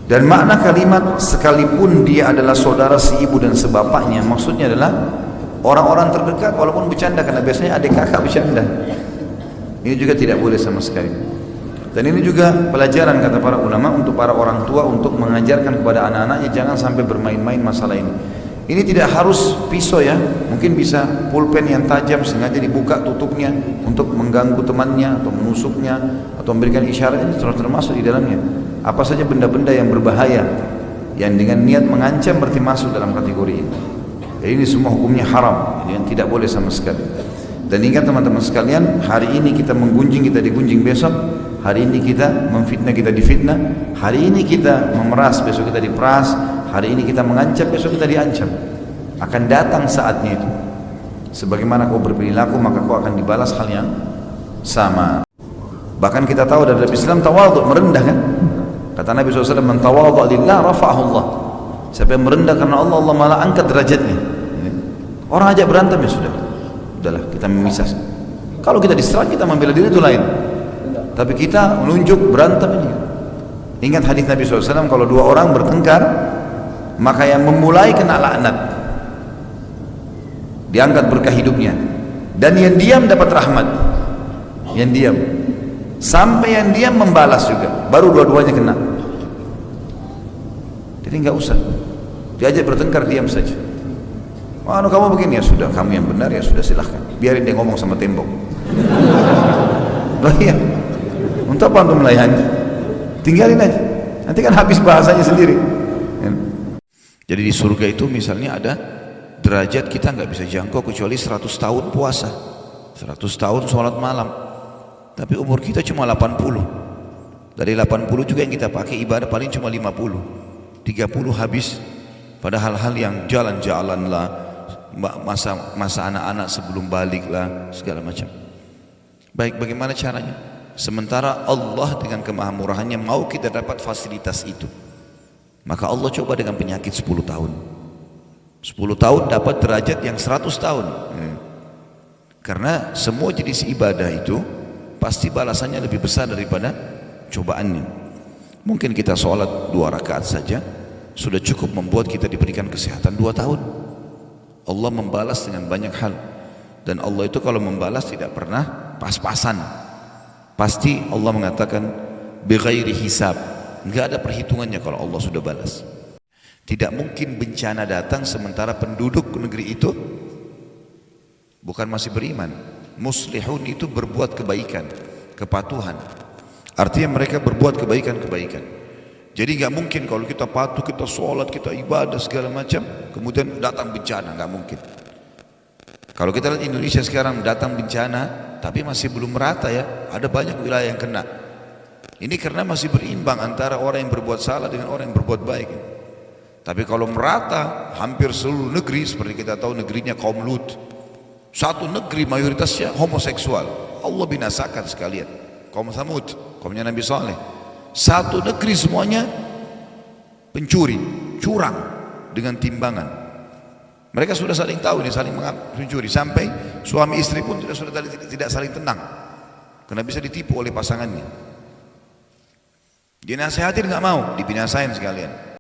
Dan makna kalimat sekalipun dia adalah saudara seibu dan sebapaknya, maksudnya adalah orang-orang terdekat walaupun bercanda, karena biasanya adik kakak bercanda. Ini juga tidak boleh sama sekali. Dan ini juga pelajaran kata para ulama untuk para orang tua untuk mengajarkan kepada anak-anaknya jangan sampai bermain-main masalah ini. Ini tidak harus pisau ya, mungkin bisa pulpen yang tajam sengaja dibuka tutupnya untuk mengganggu temannya atau menusuknya atau memberikan isyarat, ini termasuk di dalamnya. Apa saja benda-benda yang berbahaya yang dengan niat mengancam berarti masuk dalam kategori ini. Jadi ini semua hukumnya haram, yang tidak boleh sama sekali. Dan ingat teman-teman sekalian, hari ini kita menggunjing, kita digunjing besok. Hari ini kita memfitnah, kita difitnah. Hari ini kita memeras, besok kita diperas. Hari ini kita mengancam, besok kita diancam. Akan datang saatnya itu. Sebagaimana kau berperilaku, maka kau akan dibalas hal yang sama. Bahkan kita tahu dalam Islam tawadhu, merendah kan? Kata Nabi SAW, man tawadhu lillah rafa'ahu Allah. Siapa yang merendah karena Allah, Allah malah angkat derajatnya. Orang ajak berantem ya sudah. Udahlah, kita memisah. Kalau kita diserang, kita membela diri itu lain. Tapi kita menunjuk berantem ini. Ingat hadis Nabi SAW, kalau dua orang bertengkar, maka yang memulai kena laknat, diangkat berkah hidupnya, dan yang diam dapat rahmat. Yang diam, sampai yang diam membalas juga, baru dua-duanya kena. Jadi nggak usah diajak bertengkar, diam saja. Mana kamu begini, ya sudah, kamu yang benar, ya sudah, silahkan, biarin dia ngomong sama tembok. Loh iya, untuk apa untuk melayani? Tinggalin aja, nanti kan habis bahasanya sendiri. Jadi di surga itu misalnya ada derajat kita nggak bisa jangkau kecuali 100 tahun puasa, 100 tahun sholat malam. Tapi umur kita cuma 80. Dari 80 juga yang kita pakai ibadah paling cuma 50. 30 habis pada hal-hal yang jalan-jalan lah, masa anak-anak sebelum balik lah, segala macam. Baik, bagaimana caranya? Sementara Allah dengan kemahamurahannya mau kita dapat fasilitas itu, maka Allah coba dengan penyakit 10 tahun. 10 tahun dapat derajat yang 100 tahun. Karena semua jenis ibadah itu pasti balasannya lebih besar daripada cobaannya. Mungkin kita sholat 2 rakaat saja sudah cukup membuat kita diberikan kesehatan 2 tahun. Allah membalas dengan banyak hal. Dan Allah itu kalau membalas tidak pernah pas-pasan. Pasti Allah mengatakan bighairi hisab, enggak ada perhitungannya kalau Allah sudah balas. Tidak mungkin bencana datang sementara penduduk negeri itu bukan masih beriman. Muslihun itu berbuat kebaikan, kepatuhan. Artinya mereka berbuat kebaikan-kebaikan. Jadi nggak mungkin kalau kita patuh, kita sholat, kita ibadah segala macam, kemudian datang bencana, nggak mungkin. Kalau kita lihat Indonesia sekarang datang bencana, tapi masih belum merata ya, ada banyak wilayah yang kena. Ini karena masih berimbang antara orang yang berbuat salah dengan orang yang berbuat baik. Tapi kalau merata, hampir seluruh negeri, seperti kita tahu negerinya kaum Lut, satu negeri mayoritasnya homoseksual, Allah binasakan sekalian. Kaum Thamud, kaumnya Nabi Saleh, satu negeri semuanya pencuri, curang dengan timbangan. Mereka sudah saling tahu ini saling mencuri, sampai suami istri pun sudah tidak saling tenang karena bisa ditipu oleh pasangannya. Dinasehatin nggak mau, dibinasain sekalian.